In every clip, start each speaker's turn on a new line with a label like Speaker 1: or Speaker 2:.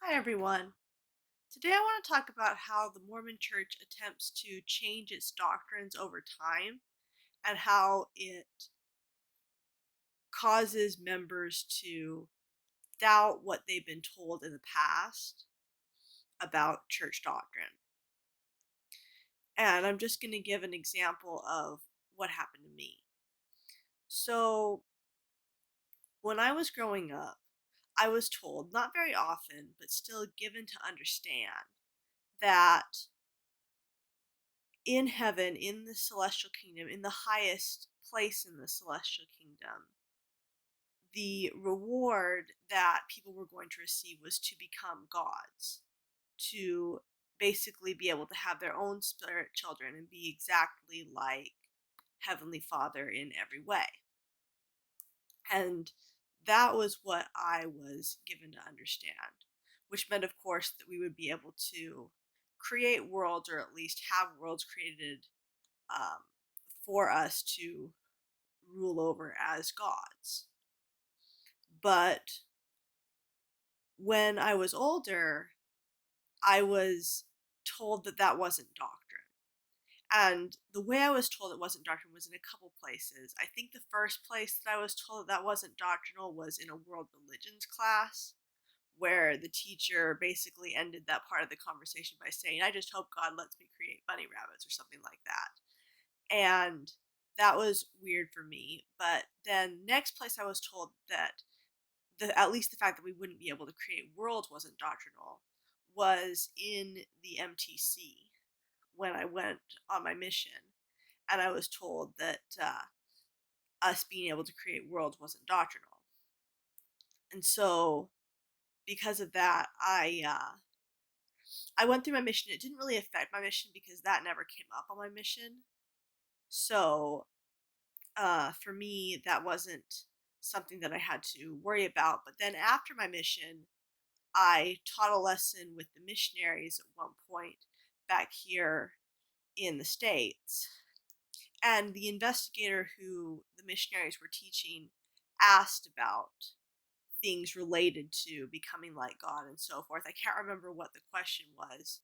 Speaker 1: Hi, everyone. Today I want to talk about how the Mormon Church attempts to change its doctrines over time and how it causes members to doubt what they've been told in the past about church doctrine. And I'm just going to give an example of what happened to me. So, when I was growing up, I was told, not very often, but still given to understand, that in heaven, in the celestial kingdom, in the highest place in the celestial kingdom, the reward that people were going to receive was to become gods, to basically be able to have their own spirit children and be exactly like Heavenly Father in every way. And that was what I was given to understand, which meant, of course, that we would be able to create worlds, or at least have worlds created um, for us to rule over as gods. But when I was older, I was told that that wasn't doctrine. And the way I was told it wasn't doctrine was in a couple places. I think the first place that I was told that that wasn't doctrinal was in a world religions class, where the teacher basically ended that part of the conversation by saying, I just hope God lets me create bunny rabbits or something like that. And that was weird for me. But then next place I was told that at least the fact that we wouldn't be able to create worlds wasn't doctrinal was in the MTC when I went on my mission, and I was told that us being able to create worlds wasn't doctrinal. And so because of that, I went through my mission. It didn't really affect my mission because that never came up on my mission. So for me, that wasn't something that I had to worry about. But then after my mission, I taught a lesson with the missionaries at one point back here in the States. And the investigator who the missionaries were teaching asked about things related to becoming like God and so forth. I can't remember what the question was.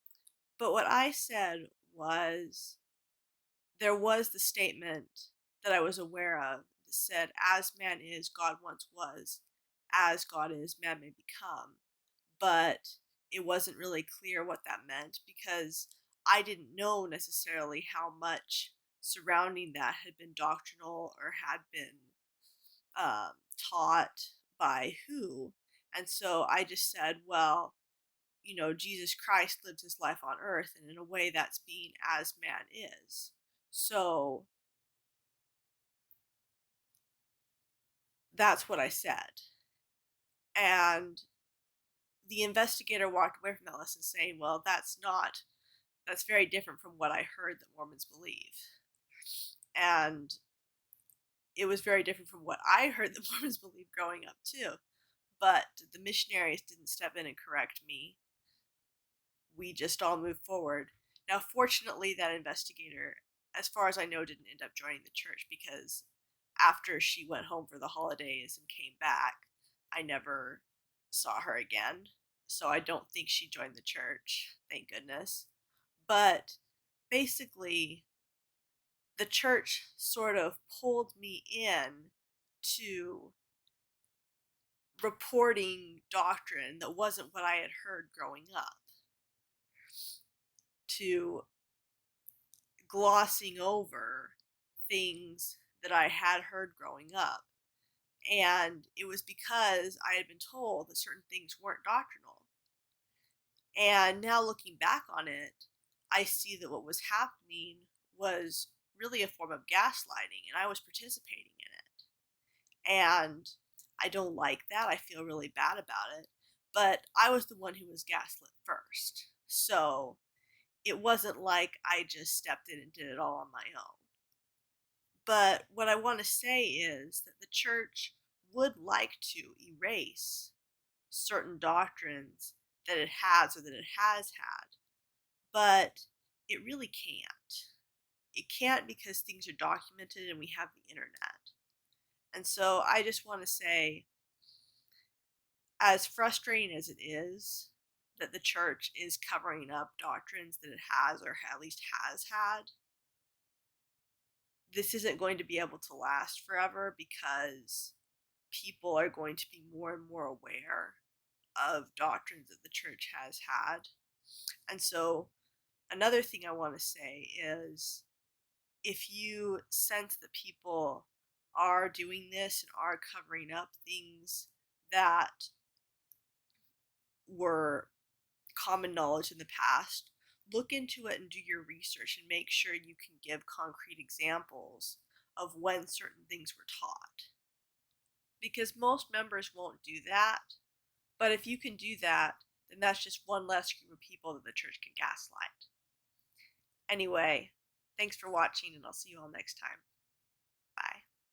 Speaker 1: But what I said was, there was the statement that I was aware of that said, as man is, God once was, as God is, man may become. But it wasn't really clear what that meant because I didn't know necessarily how much surrounding that had been doctrinal or had been taught by who. And so I just said, well, Jesus Christ lived his life on earth, and in a way that's being as man is. So that's what I said. And the investigator walked away from that lesson saying, well, that's very different from what I heard that Mormons believe. And it was very different from what I heard that Mormons believe growing up, too. But the missionaries didn't step in and correct me. We just all moved forward. Now, fortunately, that investigator, as far as I know, didn't end up joining the church because after she went home for the holidays and came back, I never saw her again. So I don't think she joined the church, thank goodness. But basically, the church sort of pulled me in to reporting doctrine that wasn't what I had heard growing up, to glossing over things that I had heard growing up. And it was because I had been told that certain things weren't doctrinal. And now looking back on it, I see that what was happening was really a form of gaslighting, and I was participating in it. And I don't like that. I feel really bad about it. But I was the one who was gaslit first. So it wasn't like I just stepped in and did it all on my own. But what I want to say is that the church would like to erase certain doctrines that it has or that it has had, but it really can't. It can't because things are documented and we have the internet. And so I just want to say, as frustrating as it is, that the church is covering up doctrines that it has or at least has had, this isn't going to be able to last forever because people are going to be more and more aware of doctrines that the church has had. And so, another thing I want to say is if you sense that people are doing this and are covering up things that were common knowledge in the past, look into it and do your research and make sure you can give concrete examples of when certain things were taught. Because most members won't do that, but if you can do that, then that's just one less group of people that the church can gaslight. Anyway, thanks for watching, and I'll see you all next time.